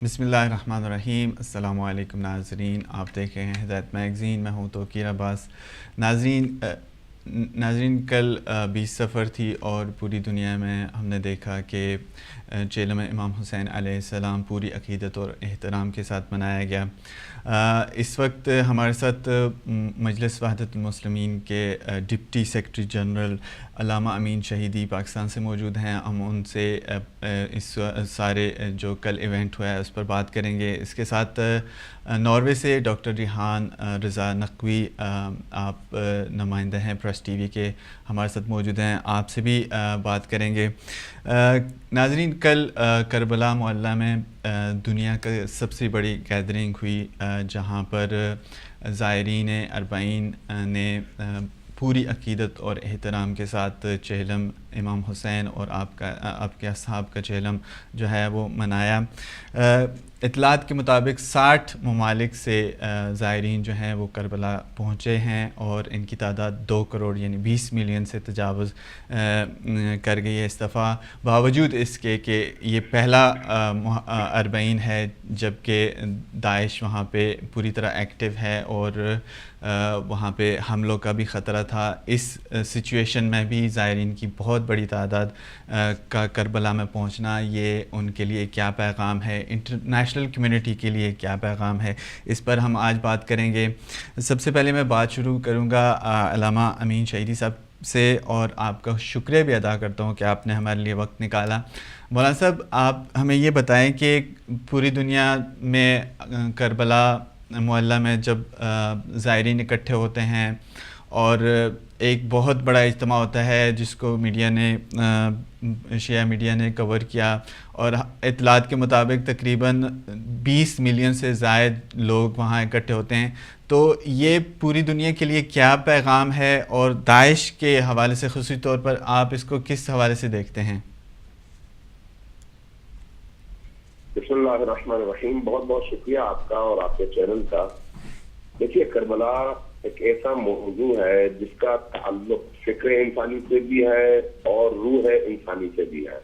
بسم اللہ الرحمن الرحیم۔ السلام علیکم ناظرین، آپ دیکھ رہے ہیں ہدایت میگزین، میں ہوں توقیر عباس۔ ناظرین کل 20 صفر تھی اور پوری دنیا میں ہم نے دیکھا کہ چہلم امام حسین علیہ السلام پوری عقیدت اور احترام کے ساتھ منایا گیا۔ اس وقت ہمارے ساتھ مجلس وحدت المسلمین کے ڈپٹی سیکرٹری جنرل علامہ امین شہیدی پاکستان سے موجود ہیں۔ ہم ان سے اس سارے جو کل ایونٹ ہوا ہے اس پر بات کریں گے۔ اس کے ساتھ ناروے سے ڈاکٹر ریحان رضا نقوی، آپ نمائندہ ہیں پریس ٹی وی کے، ہمارے ساتھ موجود ہیں، آپ سے بھی بات کریں گے۔ ناظرین کل کربلا معلی میں دنیا کا سب سے بڑی گیدرنگ ہوئی، جہاں پر زائرین اربعین نے پوری عقیدت اور احترام کے ساتھ چہلم امام حسین اور آپ کے اصحاب کا چہلم جو ہے وہ منایا۔ اطلاعات کے مطابق 60 ممالک سے زائرین جو ہیں وہ کربلا پہنچے ہیں اور ان کی تعداد 2 کروڑ یعنی 20 ملین سے تجاوز کر گئی ہے اس دفعہ، باوجود اس کے کہ یہ پہلا اربعین ہے جبکہ داعش وہاں پہ پوری طرح ایکٹیو ہے اور وہاں پہ حملوں کا بھی خطرہ تھا۔ اس سچویشن میں بھی زائرین کی بہت بڑی تعداد کا کربلا میں پہنچنا، یہ ان کے لیے کیا پیغام ہے، انٹرنیشنل کمیونٹی کے لیے کیا پیغام ہے، اس پر ہم آج بات کریں گے۔ سب سے پہلے میں بات شروع کروں گا علامہ امین شہیدی صاحب سے، اور آپ کا شکریہ بھی ادا کرتا ہوں کہ آپ نے ہمارے لیے وقت نکالا۔ مولانا صاحب، آپ ہمیں یہ بتائیں کہ پوری دنیا میں کربلا معلی میں جب زائرین اکٹھے ہوتے ہیں اور ایک بہت بڑا اجتماع ہوتا ہے جس کو میڈیا نے شیعہ میڈیا نے کور کیا، اور اطلاعات کے مطابق تقریباً 20 ملین سے زائد لوگ وہاں اکٹھے ہوتے ہیں، تو یہ پوری دنیا کے لیے کیا پیغام ہے، اور داعش کے حوالے سے خصوصی طور پر آپ اس کو کس حوالے سے دیکھتے ہیں؟ بسم اللہ الرحمن الرحیم۔ بہت بہت شکریہ آپ کا اور آپ کے چینل کا۔ دیکھیے، کربلا ایک ایسا موضوع ہے جس کا تعلق فکر انسانی سے بھی ہے اور روح انسانی سے بھی ہے۔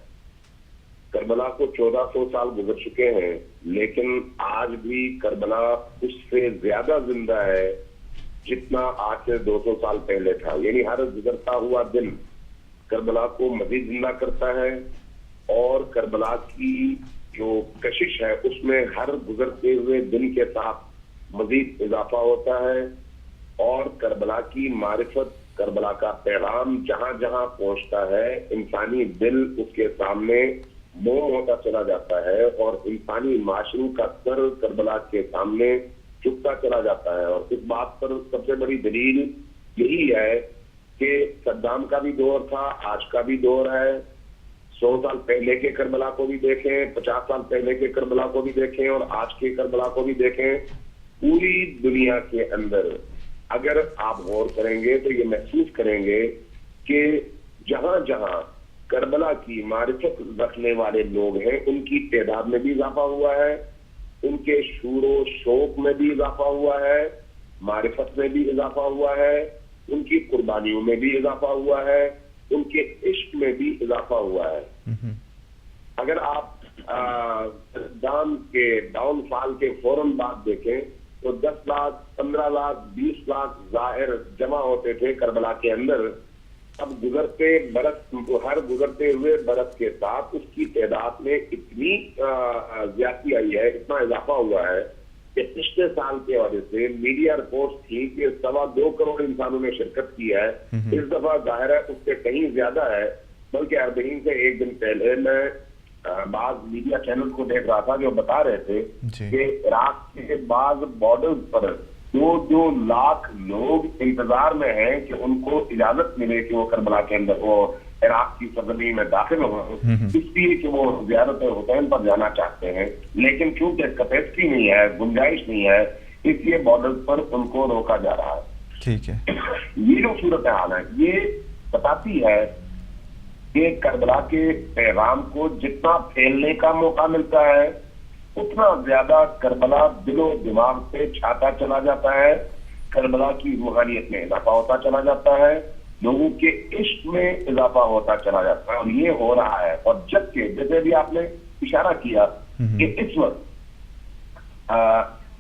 کربلا کو 1400 سال گزر چکے ہیں، لیکن آج بھی کربلا اس سے زیادہ زندہ ہے جتنا آج سے 200 سال پہلے تھا۔ یعنی ہر گزرتا ہوا دن کربلا کو مزید زندہ کرتا ہے، اور کربلا کی جو کشش ہے اس میں ہر گزرتے ہوئے دن کے ساتھ مزید اضافہ ہوتا ہے، اور کربلا کی معرفت، کربلا کا پیغام جہاں جہاں پہنچتا ہے انسانی دل اس کے سامنے موم ہوتا چلا جاتا ہے، اور انسانی معاشروں کا سر کربلا کے سامنے جھکتا چلا جاتا ہے۔ اور اس بات پر سب سے بڑی دلیل یہی ہے کہ صدام کا بھی دور تھا، آج کا بھی دور ہے۔ 100 سال پہلے کے کربلا کو بھی دیکھیں، 50 سال پہلے کے کربلا کو بھی دیکھیں، اور آج کے کربلا کو بھی دیکھیں۔ پوری دنیا کے اندر اگر آپ غور کریں گے تو یہ محسوس کریں گے کہ جہاں جہاں کربلا کی معرفت رکھنے والے لوگ ہیں ان کی تعداد میں بھی اضافہ ہوا ہے، ان کے شور و شوق میں بھی اضافہ ہوا ہے، معرفت میں بھی اضافہ ہوا ہے، ان کی قربانیوں میں بھی اضافہ ہوا ہے، ان کے عشق میں بھی اضافہ ہوا ہے۔ اگر آپ صدام کے ڈاؤن فال کے فوراً بعد دیکھیں تو 10 لاکھ 15 لاکھ 20 لاکھ ظاہر جمع ہوتے تھے کربلا کے اندر۔ اب ہر گزرتے ہوئے برس کے ساتھ اس کی تعداد میں اتنی زیادتی آئی ہے، اتنا اضافہ ہوا ہے کہ پچھلے سال کے وجہ سے میڈیا رپورٹس تھی کہ 2.25 کروڑ انسانوں نے شرکت کی ہے۔ اس دفعہ ظاہر ہے اس سے کہیں زیادہ ہے، بلکہ اربعین سے ایک دن پہلے میں بعض میڈیا چینل کو دیکھ رہا تھا جو بتا رہے تھے کہ عراق کے بعض بارڈرز پر 2 لاکھ لوگ انتظار میں ہیں کہ ان کو اجازت ملے کہ وہ کربلا کے اندر وہ عراق کی سرزمین میں داخل ہوں، اس لیے کہ وہ زیارت حسین پر جانا چاہتے ہیں، لیکن چونکہ کیپیسٹی نہیں ہے، گنجائش نہیں ہے، اس لیے بارڈرز پر ان کو روکا جا رہا ہے۔ ٹھیک ہے، یہ جو صورتحال ہے یہ بتاتی ہے کہ کربلا کے پیغام کو جتنا پھیلنے کا موقع ملتا ہے اتنا زیادہ کربلا دل و دماغ سے چھاتا چلا جاتا ہے، کربلا کی روحانیت میں اضافہ ہوتا چلا جاتا ہے، لوگوں کے عشق میں اضافہ ہوتا چلا جاتا ہے، اور یہ ہو رہا ہے۔ اور جبکہ جیسے بھی آپ نے اشارہ کیا کہ اس وقت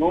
2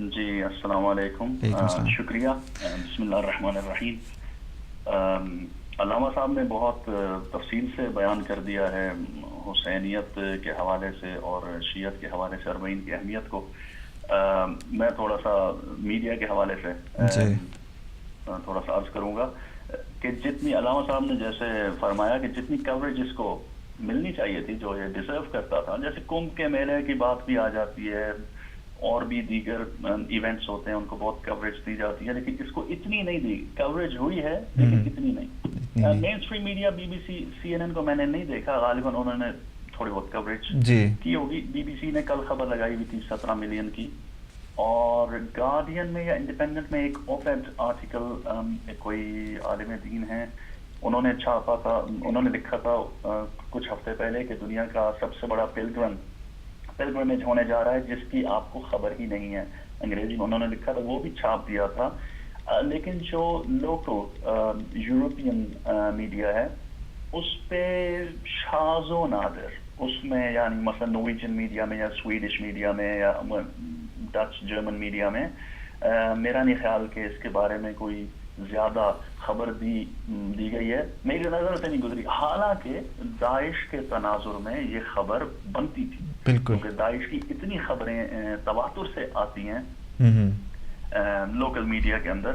جی السلام علیکم. شکریہ. بسم اللہ الرحمن الرحیم. علامہ صاحب نے بہت تفصیل سے بیان کر دیا ہے حسینیت کے حوالے سے اور شیعت کے حوالے سے اربعین کی اہمیت کو. میں تھوڑا سا میڈیا کے حوالے سے تھوڑا سا عرض کروں گا کہ جتنی علامہ صاحب نے جیسے فرمایا کہ جتنی کوریج اس کو ملنی چاہیے تھی جو یہ ڈیزرو کرتا تھا، جیسے کمبھ کے میلے کی بات بھی آ جاتی ہے اور بھی دیگر ایونٹس ہوتے ہیں ان کو بہت کوریج دی جاتی ہے، لیکن اس کو اتنی نہیں دی. کوریج ہوئی ہے لیکن اتنی نہیں. Mainstream media B B C C N N کو میں نے نہیں دیکھا، غالباً انہوں نے تھوڑی بہت کوریج کی ہوگی. بی بی سی نے کل خبر لگائی ہوئی تھی 17 ملین کی، اور گارڈین میں یا انڈیپینڈنٹ میں ایک آپ ایڈ آرٹیکل کوئی عالم دین ہیں انہوں نے چھاپا تھا، انہوں نے لکھا تھا کچھ ہفتے پہلے کہ دنیا کا سب سے بڑا پلگرمیج ہونے جا رہا ہے جس کی آپ کو خبر ہی نہیں ہے. انگریزی میں انہوں نے لکھا تھا، وہ بھی چھاپ دیا تھا. لیکن جو لوکل یورپین میڈیا ہے اس پہ شاذ و نادر، اس میں یعنی مثلا نویجن میڈیا میں یا سویڈش میڈیا میں یا ڈچ جرمن میڈیا میں میرا نہیں خیال کہ اس کے بارے میں کوئی زیادہ خبر دی گئی ہے، میری نظر سے نہیں گزری. حالانکہ داعش کے تناظر میں یہ خبر بنتی تھی، کیونکہ داعش کی اتنی خبریں تواتر سے آتی ہیں لوکل میڈیا کے اندر،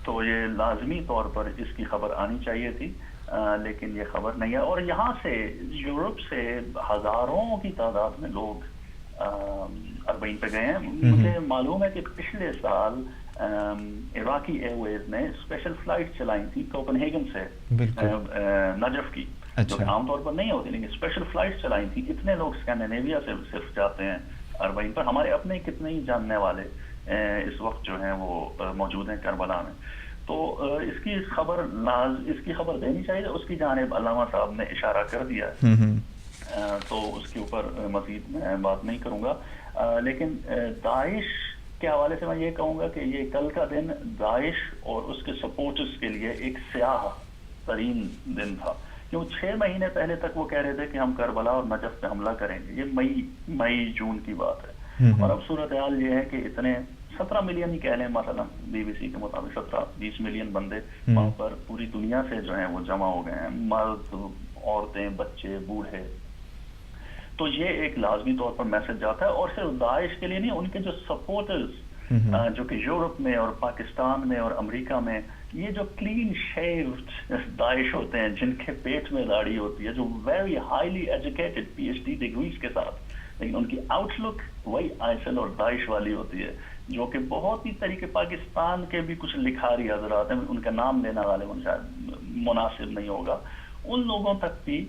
تو یہ لازمی طور پر اس کی خبر آنی چاہیے تھی، لیکن یہ خبر نہیں ہے. اور یہاں سے یورپ سے ہزاروں کی تعداد میں لوگ اربعین پہ گئے ہیں. مجھے معلوم ہے کہ پچھلے سال عراقی ایئر ویز نے اسپیشل فلائٹ چلائی تھی کوپن ہیگن سے نجف کی، جو کہ عام طور پر نہیں ہوتی، لیکن اسپیشل فلائٹ چلائی تھی. اتنے لوگ اسکینڈینیویا سے صرف جاتے ہیں اربعین پر. ہمارے اپنے کتنے ہی جاننے والے اس وقت جو ہیں وہ موجود ہیں کربلا میں. تو اس کی خبر دینی چاہیے. اس کی جانب علامہ صاحب نے اشارہ کر دیا ہے، تو اس کے اوپر مزید میں بات نہیں کروں گا. لیکن داعش کے حوالے سے میں یہ کہوں گا کہ یہ کل کا دن داعش اور اس کے سپورٹرز کے لیے ایک سیاہ ترین دن تھا، کیوں 6 مہینے پہلے تک وہ کہہ رہے تھے کہ ہم کربلا اور نجف پہ حملہ کریں گے. یہ مئی جون کی بات ہے، اور اب صورتحال یہ ہے کہ اتنے 17 ملین ہی کہہ لیں مثلا بی بی سی کے مطابق 17-20 ملین بندے وہاں پر پوری دنیا سے جو ہیں وہ جمع ہو گئے ہیں، مرد، عورتیں، بچے، بوڑھے. تو یہ ایک لازمی طور پر میسج جاتا ہے، اور صرف داعش کے لیے نہیں، ان کے جو سپورٹرز جو کہ یورپ میں اور پاکستان میں اور امریکہ میں، یہ جو کلین شیوڈ داعش ہوتے ہیں جن کے پیٹ میں داڑھی ہوتی ہے، جو very highly educated PhD degrees کے ساتھ، لیکن ان کی آؤٹ لک وہی ISIL اور داعش والی ہوتی ہے، جو کہ بہت ہی طریقے پاکستان کے بھی کچھ لکھاری حضرات ہیں، ان کا نام لینا غالباً شاید مناسب نہیں ہوگا. ان لوگوں تک بھی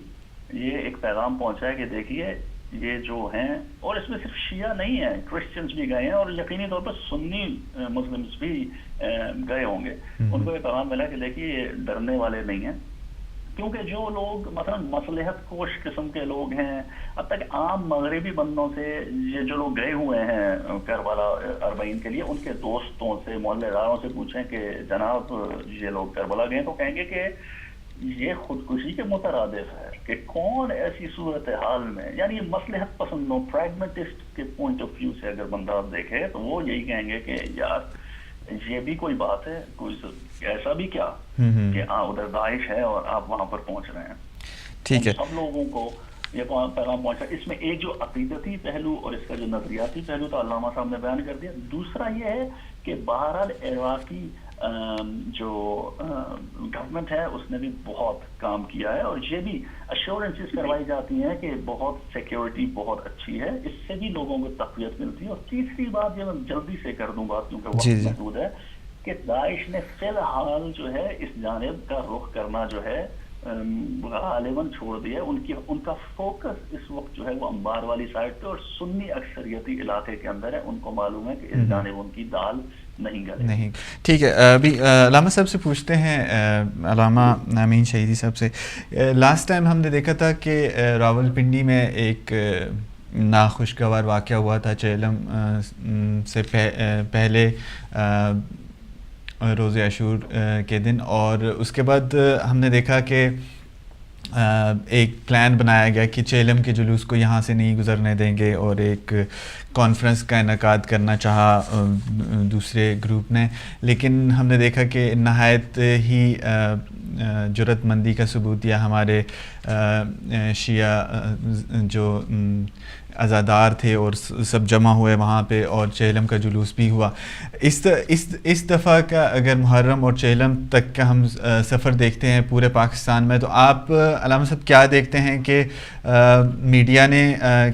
یہ ایک پیغام پہنچا ہے کہ دیکھیے یہ جو ہیں، اور اس میں صرف شیعہ نہیں ہیں، کرسچنز بھی گئے ہیں، اور یقینی طور پر سنی مسلمز بھی گئے ہوں گے. ان کو یہ پیغام ملا کہ دیکھیے یہ ڈرنے والے نہیں ہیں، کیونکہ جو لوگ مثلا مصلحت کوش قسم کے لوگ ہیں، اب تک عام مغربی بندوں سے یہ جو لوگ گئے ہوئے ہیں کربلا اربعین کے لیے، ان کے دوستوں سے، محلے داروں سے پوچھیں کہ جناب یہ لوگ کربلا گئے، تو کہیں گے کہ یہ خودکشی کے مترادف ہے، کہ کون ایسی صورتحال میں، یعنی یہ مصلحت پسندوں پریگمیٹسٹ کے پوائنٹ آف ویو سے اگر بندہ آپ دیکھے تو وہ یہی کہیں گے کہ یار یہ بھی کوئی بات ہے، کوئی ایسا بھی کیا کہ ادھر داعش ہے اور آپ وہاں پر پہنچ رہے ہیں. ٹھیک ہے، سب لوگوں کو یہ پیغام پہنچا. اس میں ایک جو عقیدتی پہلو اور اس کا جو نظریاتی پہلو تو علامہ صاحب نے بیان کر دیا. دوسرا یہ ہے کہ بہرحال عراقی جو گورنمنٹ ہے اس نے بھی بہت کام کیا ہے، اور یہ بھی ایشورنسز کروائی جاتی ہیں کہ بہت سیکیورٹی بہت اچھی ہے، اس سے بھی لوگوں کو تقویت ملتی ہے. اور تیسری بات یہ میں جلدی سے کر دوں بات کیونکہ وقت محدود ہے، کہ داعش نے فی الحال جو ہے اس جانب کا رخ کرنا جو ہے غالباً چھوڑ دیا. ان کا فوکس اس وقت جو ہے وہ انبار والی سائڈ پہ اور سنی اکثریتی علاقے کے اندر ہے. ان کو معلوم ہے کہ اس جانب ان کی دال نہیں گلے نہیں. ٹھیک ہے، ابھی علامہ صاحب سے پوچھتے ہیں، علامہ امین شہیدی صاحب سے. لاسٹ ٹائم ہم نے دیکھا تھا کہ راول پنڈی میں ایک ناخوشگوار واقعہ ہوا تھا چہلم سے پہلے روز عاشور کے دن، اور اس کے بعد ہم نے دیکھا کہ ایک پلان بنایا گیا کہ چیلم کے جلوس کو یہاں سے نہیں گزرنے دیں گے، اور ایک کانفرنس کا انعقاد کرنا چاہا دوسرے گروپ نے، لیکن ہم نے دیکھا کہ نہایت ہی جرأت مندی کا ثبوت دیا ہمارے شیعہ جو عزادار تھے، اور سب جمع ہوئے وہاں پہ، اور چہلم کا جلوس بھی ہوا۔ اس دفعہ کا اگر محرم اور چہلم تک کا ہم سفر دیکھتے ہیں پورے پاکستان میں، تو آپ علامہ صاحب کیا دیکھتے ہیں کہ میڈیا نے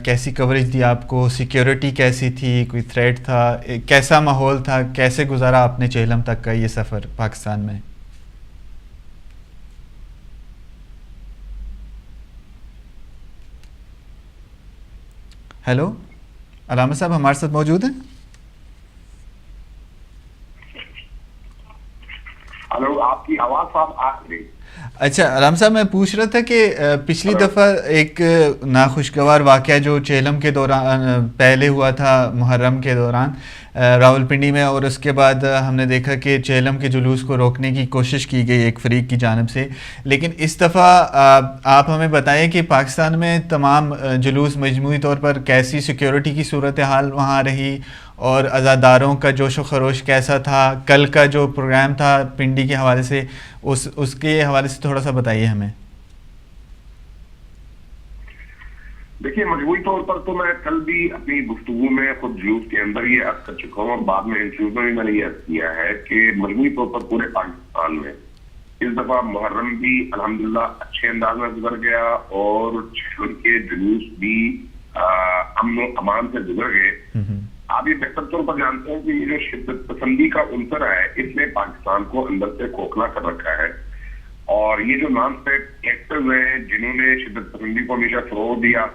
کیسی کوریج دی آپ کو؟ سیکیورٹی کیسی تھی؟ کوئی تھریٹ تھا؟ کیسا ماحول تھا؟ کیسے گزارا آپ نے چہلم تک کا یہ سفر پاکستان میں؟ ہیلو علامہ صاحب، ہمارے ساتھ موجود ہیں؟ ہلو، آپ کی آواز صاحب آ رہی؟ اچھا علامہ صاحب، میں پوچھ رہا تھا کہ پچھلی دفعہ ایک ناخوشگوار واقعہ جو چہلم کے دوران پہلے ہوا تھا محرم کے دوران راولپنڈی میں، اور اس کے بعد ہم نے دیکھا کہ چہلم کے جلوس کو روکنے کی کوشش کی گئی ایک فریق کی جانب سے، لیکن اس دفعہ آپ ہمیں بتائیں کہ پاکستان میں تمام جلوس مجموعی طور پر کیسی سیکیورٹی کی صورتحال وہاں رہی، اور عزاداروں کا جوش و خروش کیسا تھا؟ کل کا جو پروگرام تھا پنڈی کے حوالے سے، اس کے حوالے سے تھوڑا سا بتائیے ہمیں۔ دیکھیے، مجموعی طور پر تو میں کل بھی اپنی گفتگو میں خود جلوس کے اندر یہ عرض کر چکا ہوں، اور بعد میں انٹرویو میں بھی میں نے یہ عرض کیا ہے کہ مجموعی طور پر پورے پاکستان میں اس دفعہ محرم بھی الحمدللہ اچھے انداز میں گزر گیا، اور چہلم کے جلوس بھی امن و امان سے گزر گئے۔ آپ یہ بہتر طور پر جانتے ہیں کہ یہ جو شدت پسندی کا عنصر ہے، اس نے پاکستان کو اندر سے کھوکھلا کر رکھا ہے، اور یہ جو نان اسٹیٹ ایکٹرز ہیں جنہوں نے شدت پسندی کو ہمیشہ فروغ دیا،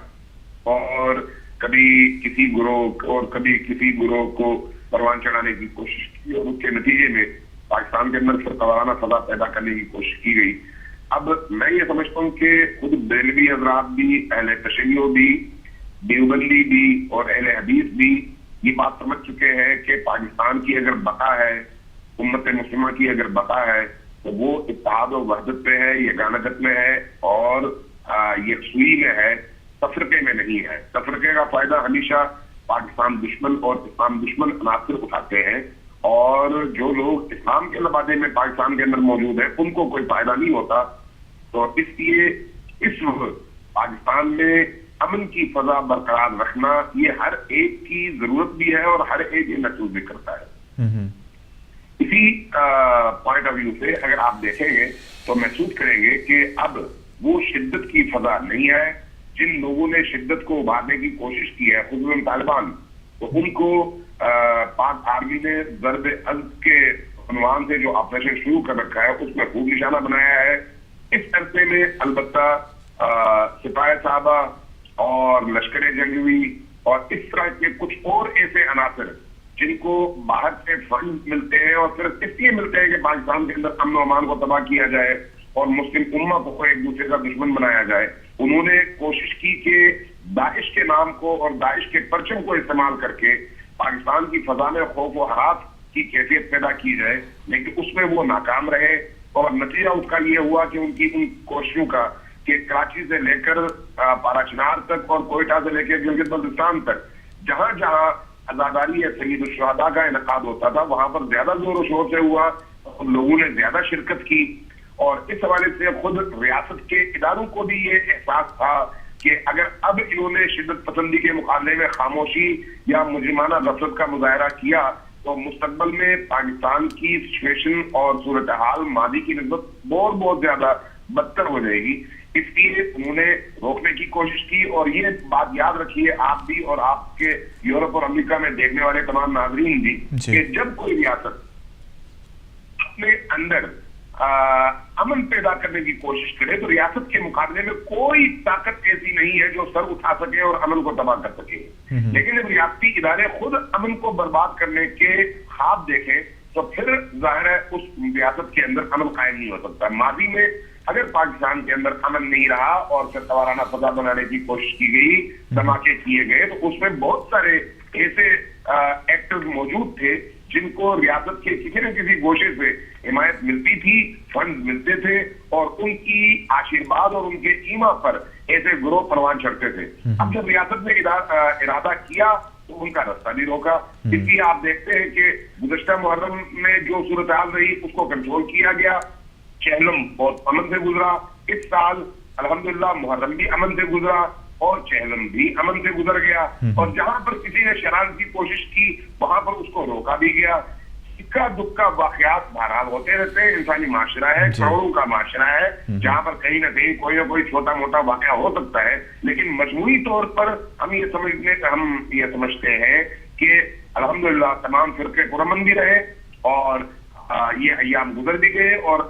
اور کبھی کسی گروہ اور کبھی کسی گروہ کو پروان چڑھانے کی کوشش کی، اور اس کے نتیجے میں پاکستان کے اندر فرقوارانہ فضا پیدا کرنے کی کوشش کی گئی۔ اب میں یہ سمجھتا ہوں کہ خود بریلوی حضرات بھی، اہل تشیع بھی، دیوبندی بھی اور اہل حدیث بھی یہ بات سمجھ چکے ہیں کہ پاکستان کی اگر بقا ہے، امت مسلمہ کی اگر بقا ہے، تو وہ اتحاد و وحدت میں ہے، یگانگت میں ہے، اور یکسوئی میں ہے، تفرقے میں نہیں ہے۔ تفرقے کا فائدہ ہمیشہ پاکستان دشمن اور اسلام دشمن عناصر اٹھاتے ہیں، اور جو لوگ اسلام کے لبادے میں پاکستان کے اندر موجود ہیں ان کو کوئی فائدہ نہیں ہوتا۔ تو اس لیے اس وقت پاکستان میں امن کی فضا برقرار رکھنا یہ ہر ایک کی ضرورت بھی ہے، اور ہر ایک یہ محسوس بھی کرتا ہے۔ اسی پوائنٹ آف ویو سے اگر آپ دیکھیں گے تو محسوس کریں گے کہ اب وہ شدت کی فضا نہیں ہے۔ جن لوگوں نے شدت کو ابھارنے کی کوشش کی ہے، خصوصاً طالبان، تو ان کو پاک آرمی نے ضرب عزم کے عنوان سے جو آپریشن شروع کر رکھا ہے اس میں خوب نشانہ بنایا ہے۔ اس عرصے میں البتہ سپاہی صحابہ اور لشکر جنگجوی اور اس طرح کے کچھ اور ایسے عناصر جن کو باہر سے فنڈ ملتے ہیں، اور صرف اس لیے ملتے ہیں کہ پاکستان کے اندر امن و امان کو تباہ کیا جائے اور مسلم امہ کو ایک دوسرے کا دشمن بنایا جائے، انہوں نے کوشش کی کہ داعش کے نام کو اور داعش کے پرچم کو استعمال کر کے پاکستان کی فضا میں خوف و ہراس کی کیفیت پیدا کی جائے، لیکن اس میں وہ ناکام رہے، اور نتیجہ اس کا یہ ہوا کہ ان کی ان کوششوں کا کہ کراچی سے لے کر پارا چنار تک اور کوئٹہ سے لے کے گلگت بلتستان تک جہاں جہاں عزاداری سید الشہداء کا انعقاد ہوتا تھا وہاں پر زیادہ زور و شور سے ہوا، لوگوں نے زیادہ شرکت کی، اور اس حوالے سے خود ریاست کے اداروں کو بھی یہ احساس تھا کہ اگر اب انہوں نے شدت پسندی کے مقابلے میں خاموشی یا مجرمانہ غفلت کا مظاہرہ کیا تو مستقبل میں پاکستان کی سچویشن اور صورتحال ماضی کی نسبت بہت بہت زیادہ بدتر ہو جائے گی۔ اس لیے انہوں نے روکنے کی کوشش کی، اور یہ بات یاد رکھیے آپ بھی اور آپ کے یورپ اور امریکہ میں دیکھنے والے تمام ناظرین بھی کہ جب کوئی ریاست اپنے اندر امن پیدا کرنے کی کوشش کرے تو ریاست کے مقابلے میں کوئی طاقت ایسی نہیں ہے جو سر اٹھا سکے اور امن کو تباہ کر سکے، لیکن جب ریاستی ادارے خود امن کو برباد کرنے کے خواب دیکھیں تو پھر ظاہر ہے اس ریاست کے اندر امن قائم نہیں ہو سکتا۔ ماضی میں اگر پاکستان کے اندر امن نہیں رہا اور فرقوارانہ فضا بنانے کی کوشش کی گئی، دھماکے کیے گئے، تو اس میں بہت سارے ایسے ایکٹرز موجود تھے جن کو ریاست کے کسی نہ کسی گوشے سے حمایت ملتی تھی، فنڈ ملتے تھے، اور ان کی آشیرواد اور ان کے ایما پر ایسے گروہ پروان چڑھتے تھے. اب جب ریاست نے ارادہ کیا تو ان کا راستہ بھی روکا. اس لیے آپ دیکھتے ہیں کہ گزشتہ محرم میں جو صورتحال رہی اس کو کنٹرول کیا گیا، چہلم بہت امن سے گزرا. اس سال الحمدللہ محرم بھی امن سے گزرا اور چہلم بھی امن سے گزر گیا، اور جہاں پر کسی نے شرارت کی کوشش کی وہاں پر اس کو روکا بھی گیا. اکا دکا واقعات بہرحال ہوتے رہتے ہیں، انسانی معاشرہ ہے، کروڑوں کا معاشرہ ہے، جہاں پر کہیں نہ کہیں کوئی نہ کوئی چھوٹا موٹا واقعہ ہو سکتا ہے. لیکن مجموعی طور پر ہم یہ سمجھتے ہیں کہ الحمدللہ تمام فرقے پرامن بھی رہے اور یہ ایام گزر بھی گئے، اور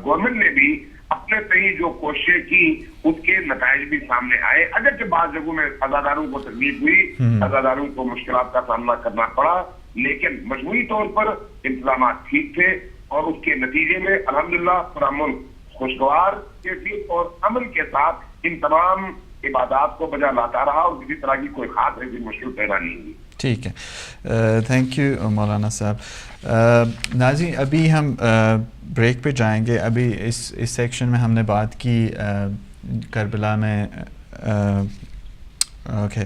گورنمنٹ نے بھی اپنے صحیح جو کوششیں کی اس کے نتائج بھی سامنے آئے. اگرچہ بعض جگہوں میں عزاداروں کو تکلیف ہوئی، عزاداروں کو مشکلات کا سامنا کرنا پڑا، لیکن مجموعی طور پر انتظامات ٹھیک تھے، اور اس کے نتیجے میں الحمدللہ پرامن خوشگوار کیفیت اور امن کے ساتھ ان تمام عبادات کو بجا لاتا رہا، اور کسی طرح کی کوئی خاص ایسی مشکل پیدا نہیں ہوئی. ٹھیک ہے، تھینک یو مولانا صاحب. ناظرین ابھی ہم بریک پہ جائیں گے. ابھی اس سیکشن میں ہم نے بات کی کربلا میں. اوکے،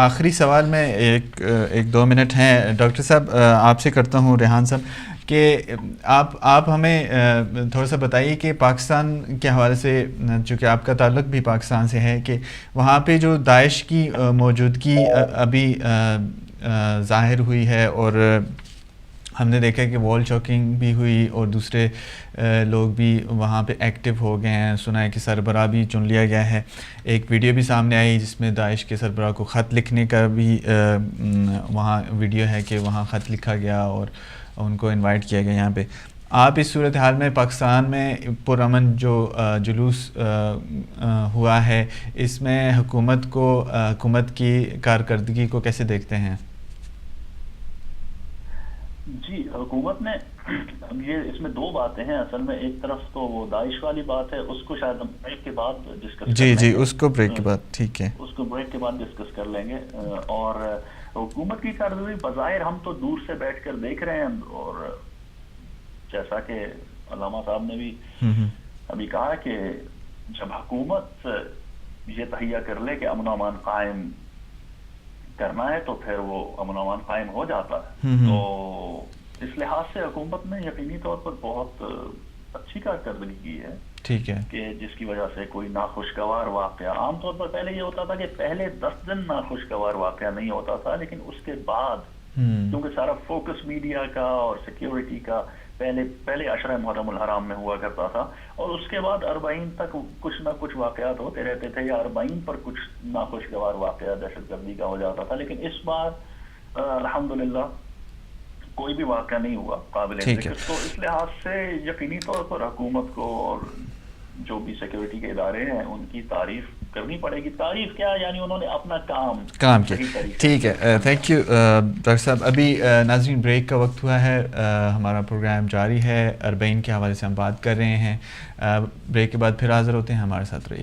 آخری سوال میں ایک دو منٹ ہیں ڈاکٹر صاحب آپ سے کرتا ہوں، ریحان صاحب، کہ آپ ہمیں تھوڑا سا بتائیے کہ پاکستان کے حوالے سے، چونکہ آپ کا تعلق بھی پاکستان سے ہے، کہ وہاں پہ جو داعش کی موجودگی ابھی ظاہر ہوئی ہے، اور ہم نے دیکھا کہ وال چاکنگ بھی ہوئی اور دوسرے لوگ بھی وہاں پہ ایکٹیو ہو گئے ہیں. سنا ہے کہ سربراہ بھی چن لیا گیا ہے. ایک ویڈیو بھی سامنے آئی جس میں داعش کے سربراہ کو خط لکھنے کا بھی وہاں ویڈیو ہے کہ وہاں خط لکھا گیا اور ان کو انوائٹ کیا گیا یہاں پہ. آپ اس صورتحال میں پاکستان میں پرامن جو جلوس ہوا ہے، اس میں حکومت کی کارکردگی کو کیسے دیکھتے ہیں؟ جی، حکومت نے یہ اس میں دو باتیں ہیں اصل میں. ایک طرف تو وہ داعش والی بات ہے، اس کو شاید ہم بریک کے بعد ڈسکس جی اس کو بریک کے بعد، ٹھیک ہے، اس کو بریک کے بعد ڈسکس کر لیں گے. اور حکومت کی کارروائی بظاہر ہم تو دور سے بیٹھ کر دیکھ رہے ہیں، اور جیسا کہ علامہ صاحب نے بھی ابھی کہا کہ جب حکومت یہ تہیہ کر لے کہ امن و امان قائم کرنا ہے تو پھر وہ امن و امان قائم ہو جاتا ہے. تو اس لحاظ سے حکومت نے یقینی طور پر بہت اچھی کارکردگی کی ہے. ٹھیک ہے، کہ جس کی وجہ سے کوئی ناخوشگوار واقعہ، عام طور پر پہلے یہ ہوتا تھا کہ پہلے 10 دن ناخوشگوار واقعہ نہیں ہوتا تھا، لیکن اس کے بعد کیونکہ سارا فوکس میڈیا کا اور سیکیورٹی کا پہلے عشرہ محرم الحرام میں ہوا کرتا تھا، اور اس کے بعد 40 تک کچھ نہ کچھ واقعات ہوتے رہتے تھے، یا 40 پر کچھ ناخوشگوار واقعہ دہشت گردی کا ہو جاتا تھا. لیکن اس بار الحمدللہ کوئی بھی واقعہ نہیں ہوا قابل ذکر. تو اس لحاظ سے یقینی طور پر حکومت کو اور جو بھی سیکیورٹی کے ادارے ہیں ان کی تعریف کرنی پڑے گی. تعریف کیا، یعنی انہوں نے اپنا کام کیا. ٹھیک ہے، تھینک یو ڈاکٹر صاحب. ابھی ناظرین بریک کا وقت ہوا ہے، ہمارا پروگرام جاری ہے. 40 کے حوالے سے ہم بات کر رہے ہیں. بریک کے بعد پھر حاضر ہوتے ہیں، ہمارے ساتھ رہیے.